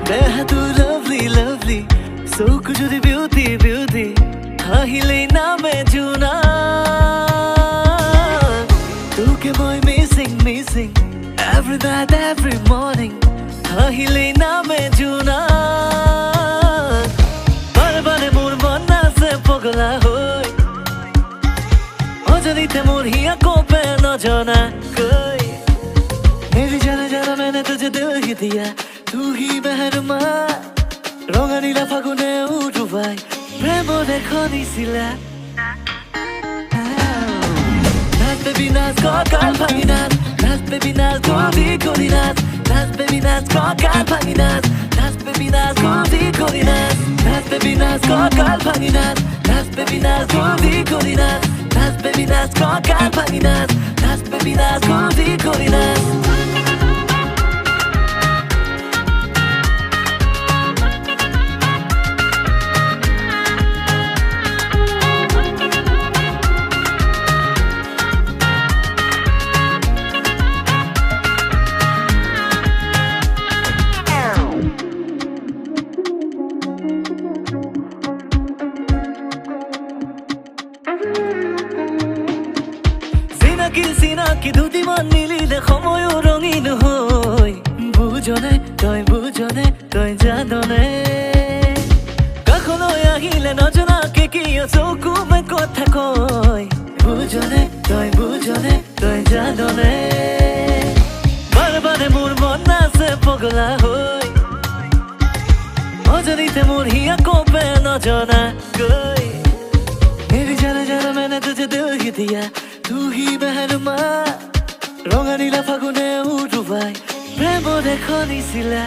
Beha tu lovely, lovely. So could you the beauty, beauty? Kahile na me juna. Tu ke boy missing, missing. Every night, every morning. Kahile na me juna. Bare bare mor monna se pogla hoy. Ojanite mor hiya ko pe na jana koi. मेरी जाना जाना मैंने तुझे दिल ही दिया तू ही मेहरमा रंगा नीला फागुने उठुवाई प्रेम देखो निसिला नाच baby नाच कोकाल भांगी नाच baby नाच कोडी कोडी नाच baby नाच कोकाल भांगी नाच baby नाच कोडी कोडी नाच baby नाच कोकाल भांगी नाच baby नाच कोडी कोडी नाच baby नाच कोकाल भांगी नाच baby नाच कोडी कोडी नाच Sinaki duti man nilile khomoy rongin hoy bujone toy jadone kakhono ahile nojona ke kiyo soku me kotha koy bujone toy jadone bare bare mor monna se pogla hoy ojanite mor hiya ko pe nojona koi meri jana jana maine tujhe dil hi diya तू ही मेहरमा रंगा नीला फागुने उठुवाई प्रेम देखो निसिला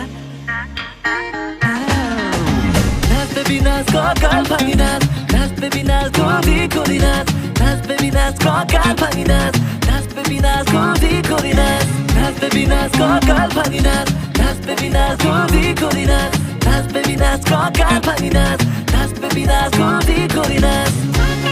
नाच baby नाच coucal भांगी नाच baby नाच कोडी कोडी नाच baby नाच कोकाल भांगी नाच baby नाच कोडी कोडी नाच baby नाच कोकाल भांगी नाच baby नाच कोडी कोडी नाच baby नाच कोकाल भांगी नाच baby नाच कोडी कोडी नाच